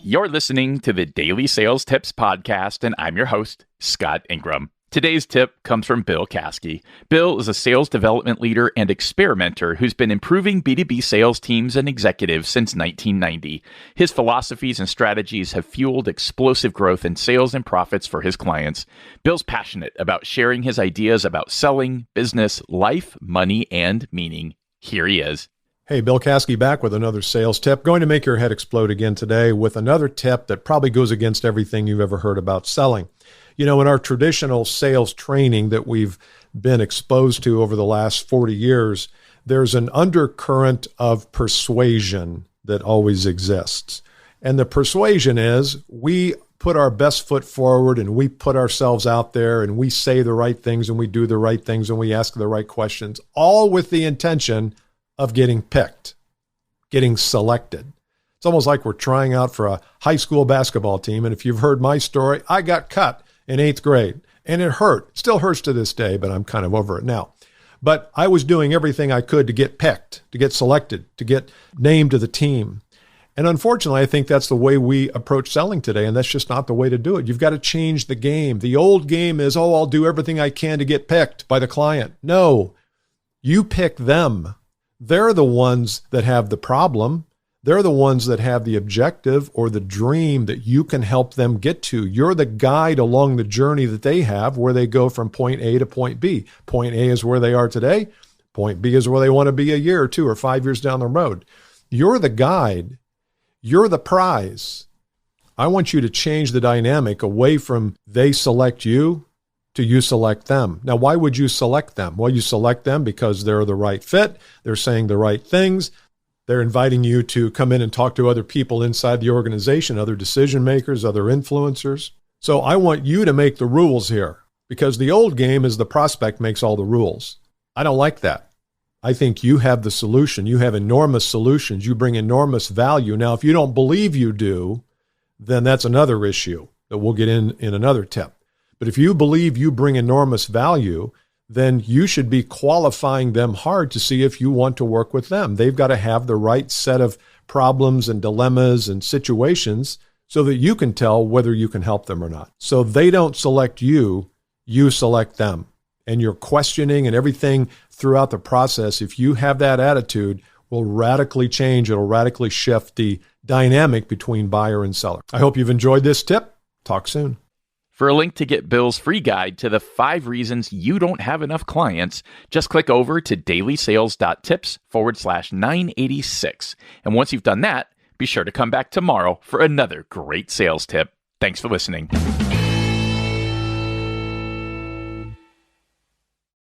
You're listening to the Daily Sales Tips podcast, and I'm your host, Scott Ingram. Today's tip comes from Bill Caskey. Bill is a sales development leader and experimenter who's been improving B2B sales teams and executives since 1990. His philosophies and strategies have fueled explosive growth in sales and profits for his clients. Bill's passionate about sharing his ideas about selling, business, life, money, and meaning. Here he is. Hey, Bill Caskey back with another sales tip. Going to make your head explode again today with another tip that probably goes against everything you've ever heard about selling. You know, in our traditional sales training that we've been exposed to over the last 40 years, there's an undercurrent of persuasion that always exists. And the persuasion is we put our best foot forward and we put ourselves out there and we say the right things and we do the right things and we ask the right questions, all with the intention of getting picked, getting selected. It's almost like we're trying out for a high school basketball team. And if you've heard my story, I got cut in 8th grade and it hurt. Still hurts to this day, but I'm kind of over it now. But I was doing everything I could to get picked, to get selected, to get named to the team. And unfortunately, I think that's the way we approach selling today. And that's just not the way to do it. You've got to change the game. The old game is, I'll do everything I can to get picked by the client. No, you pick them. They're the ones that have the problem. They're the ones that have the objective or the dream that you can help them get to. You're the guide along the journey that they have where they go from point A to point B. Point A is where they are today. Point B is where they want to be a year or 2 or 5 years down the road. You're the guide. You're the prize. I want you to change the dynamic away from they select you to you select them. Now, why would you select them? Well, you select them because they're the right fit. They're saying the right things. They're inviting you to come in and talk to other people inside the organization, other decision makers, other influencers. So I want you to make the rules here because the old game is the prospect makes all the rules. I don't like that. I think you have the solution. You have enormous solutions. You bring enormous value. Now, if you don't believe you do, then that's another issue that we'll get in another tip. But if you believe you bring enormous value, then you should be qualifying them hard to see if you want to work with them. They've got to have the right set of problems and dilemmas and situations so that you can tell whether you can help them or not. So they don't select you, you select them. And your questioning and everything throughout the process, if you have that attitude, will radically change. It'll radically shift the dynamic between buyer and seller. I hope you've enjoyed this tip. Talk soon. For a link to get Bill's free guide to the 5 reasons you don't have enough clients, just click over to DailySales.Tips/986. And once you've done that, be sure to come back tomorrow for another great sales tip. Thanks for listening.